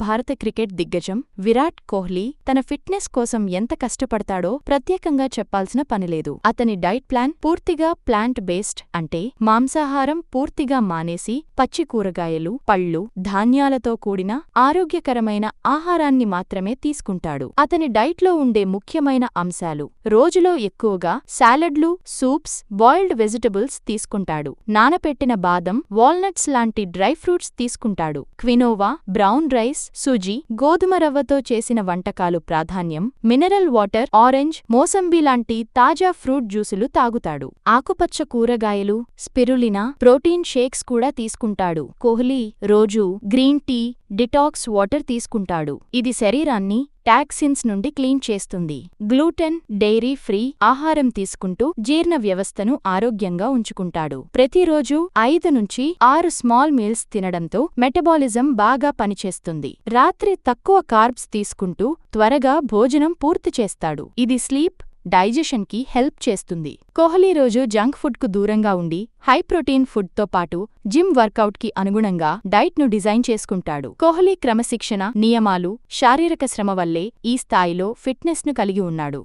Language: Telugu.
భారత క్రికెట్ దిగ్గజం విరాట్ కోహ్లీ తన ఫిట్నెస్ కోసం ఎంత కష్టపడతాడో ప్రత్యేకంగా చెప్పాల్సిన పనిలేదు. అతని డైట్ ప్లాన్ పూర్తిగా ప్లాంట్ బేస్డ్, అంటే మాంసాహారం పూర్తిగా మానేసి పచ్చి కూరగాయలు, పళ్ళు, ధాన్యాలతో కూడిన ఆరోగ్యకరమైన ఆహారాన్ని మాత్రమే తీసుకుంటాడు. అతని డైట్లో ఉండే ముఖ్యమైన అంశాలు: రోజులో ఎక్కువగా సాలడ్లు, సూప్స్, బాయిల్డ్ వెజిటబుల్స్ తీసుకుంటాడు. నానపెట్టిన బాదం, వాల్నట్స్ లాంటి డ్రై ఫ్రూట్స్ తీసుకుంటాడు. క్వినోవా, బ్రౌన్ రైస్, సుజీ, గోధుమ రవ్వతో చేసిన వంటకాలు ప్రాధాన్యం. మినరల్ వాటర్, ఆరెంజ్, మోసంబీ లాంటి తాజా ఫ్రూట్ జ్యూసులు తాగుతాడు. ఆకుపచ్చ కూరగాయలు, స్పిరులినా, ప్రోటీన్ షేక్స్ కూడా తీసుకుంటాడు. కోహ్లీ రోజూ గ్రీన్ టీ, డిటాక్స్ వాటర్ తీసుకుంటాడు. ఇది శరీరాన్ని టాక్సిన్స్ నుండి క్లీన్ చేస్తుంది. గ్లూటెన్, డెయిరీ ఫ్రీ ఆహారం తీసుకుంటూ జీర్ణ వ్యవస్థను ఆరోగ్యంగా ఉంచుకుంటాడు. ప్రతిరోజూ 5 నుంచి 6 స్మాల్ మీల్స్ తినడంతో మెటబాలిజం బాగా పనిచేస్తుంది. రాత్రి తక్కువ కార్బ్స్ తీసుకుంటూ త్వరగా భోజనం పూర్తి చేస్తాడు. ఇది స్లీప్, డైజెషన్ కి హెల్ప్ చేస్తుంది. కోహ్లీ రోజు జంక్ ఫుడ్ కు దూరంగా ఉండి హై ప్రోటీన్ ఫుడ్ తో పాటు జిమ్ వర్కౌట్ కి అనుగుణంగా డైట్ ను డిజైన్ చేసుకుంటాడు. కోహ్లీ క్రమశిక్షణ, నియమాలు, శారీరక శ్రమ వల్లే ఈ స్థాయిలో ఫిట్నెస్ ను కలిగి ఉన్నాడు.